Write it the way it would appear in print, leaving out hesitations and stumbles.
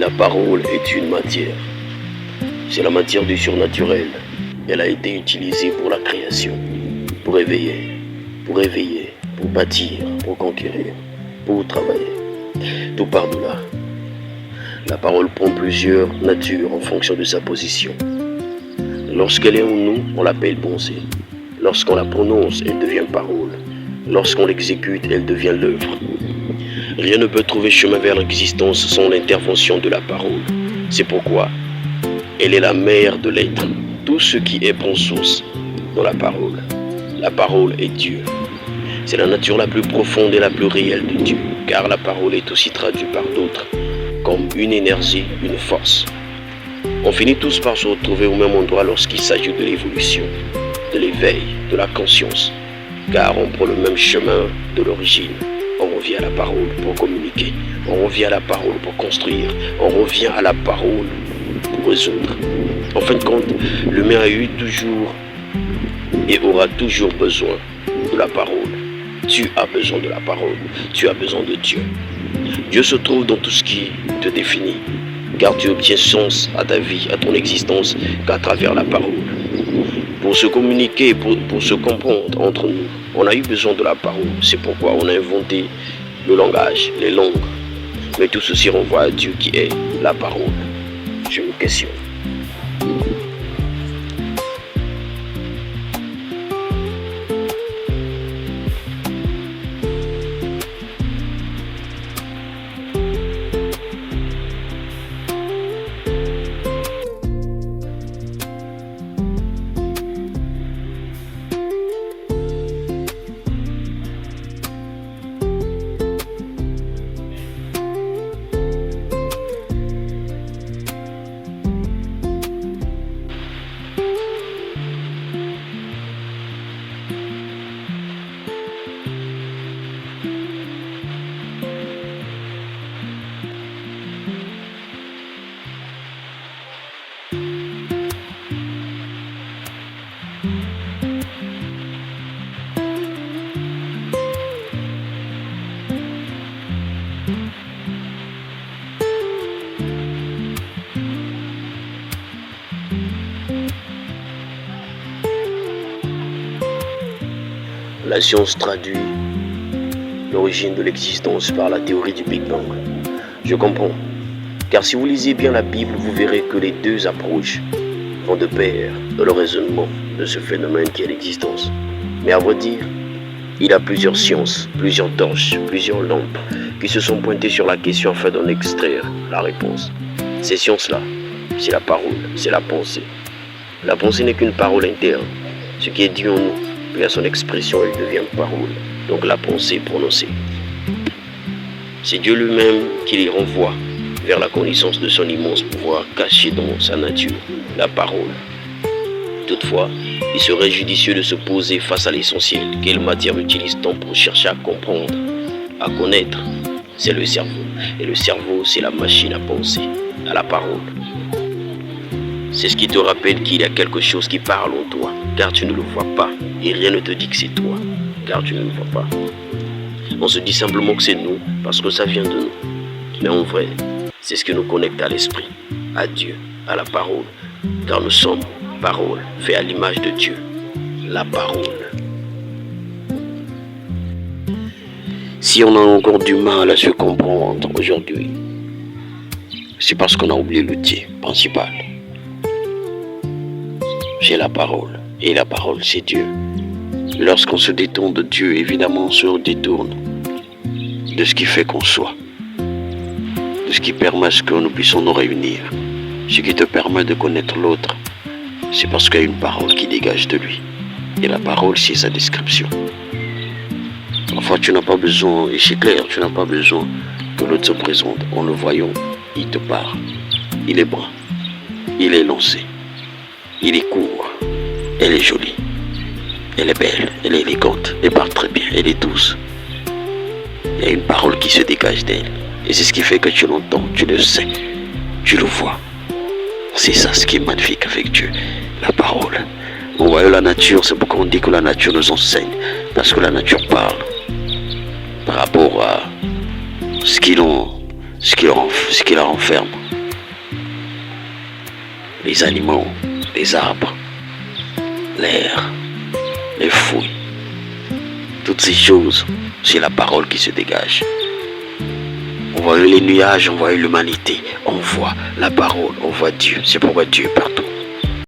La parole est une matière. C'est la matière du surnaturel. Elle a été utilisée pour la création, pour éveiller, pour bâtir, pour conquérir, pour travailler. Tout part de là. La parole prend plusieurs natures en fonction de sa position. Lorsqu'elle est en nous, on l'appelle pensée. Lorsqu'on la prononce, elle devient parole. Lorsqu'on l'exécute, elle devient l'œuvre. Rien ne peut trouver chemin vers l'existence sans l'intervention de la parole. C'est pourquoi elle est la mère de l'être. Tout ce qui est prend source dans la parole. La parole est Dieu. C'est la nature la plus profonde et la plus réelle de Dieu, car la parole est aussi traduite par d'autres comme une énergie, une force. On finit tous par se retrouver au même endroit lorsqu'il s'agit de l'évolution, de l'éveil, de la conscience, car on prend le même chemin de l'origine. On revient à la parole pour communiquer, on revient à la parole pour construire, on revient à la parole pour résoudre. En fin de compte, l'humain a eu toujours et aura toujours besoin de la parole. Tu as besoin de la parole, tu as besoin de Dieu. Dieu se trouve dans tout ce qui te définit, car tu obtiens sens à ta vie, à ton existence, qu'à travers la parole. Pour se communiquer, pour se comprendre entre nous, on a eu besoin de la parole. C'est pourquoi on a inventé le langage, les langues. Mais tout ceci renvoie à Dieu qui est la parole. Je me questionne. La science traduit l'origine de l'existence par la théorie du Big Bang. Je comprends. Car si vous lisez bien la Bible, vous verrez que les deux approches vont de pair dans le raisonnement de ce phénomène qui est l'existence. Mais à vrai dire, il y a plusieurs sciences, plusieurs torches, plusieurs lampes qui se sont pointées sur la question afin d'en extraire la réponse. Ces sciences-là, c'est la parole, c'est la pensée. La pensée n'est qu'une parole interne. Ce qui est dit en nous, puis à son expression, elle devient parole. Donc la pensée prononcée. C'est Dieu lui-même qui les renvoie vers la connaissance de son immense pouvoir caché dans sa nature, la parole. Toutefois, il serait judicieux de se poser face à l'essentiel. Quelle matière utilise-t-on pour chercher à comprendre, à connaître? C'est le cerveau. Et le cerveau, c'est la machine à penser, à la parole. C'est ce qui te rappelle qu'il y a quelque chose qui parle en toi, car tu ne le vois pas. Et rien ne te dit que c'est toi, car tu ne le vois pas. On se dit simplement que c'est nous, parce que ça vient de nous. Mais en vrai, c'est ce qui nous connecte à l'esprit, à Dieu, à la parole. Car nous sommes parole, fait à l'image de Dieu, la parole. Si on a encore du mal à se comprendre aujourd'hui, c'est parce qu'on a oublié l'outil principal. C'est la parole, et la parole c'est Dieu. Lorsqu'on se détourne de Dieu, évidemment on se détourne de ce qui fait qu'on soit, de ce qui permet que nous puissions nous réunir, ce qui te permet de connaître l'autre. C'est parce qu'il y a une parole qui dégage de lui. Et la parole, c'est sa description. Parfois, tu n'as pas besoin, et c'est clair, tu n'as pas besoin que l'autre se présente. En le voyant, il te parle. Il est brun, il est lancé, il est court, elle est jolie, elle est belle, elle est élégante, elle parle très bien, elle est douce. Il y a une parole qui se dégage d'elle. Et c'est ce qui fait que tu l'entends, tu le sais, tu le vois. C'est ça ce qui est magnifique avec Dieu, la parole. On voit la nature, c'est pourquoi on dit que la nature nous enseigne. Parce que la nature parle par rapport à ce qui la renferme. les animaux, les arbres, l'air, les fouilles. Toutes ces choses, c'est la parole qui se dégage. On voit les nuages, on voit l'humanité, on voit la parole, on voit Dieu. C'est pourquoi Dieu est partout.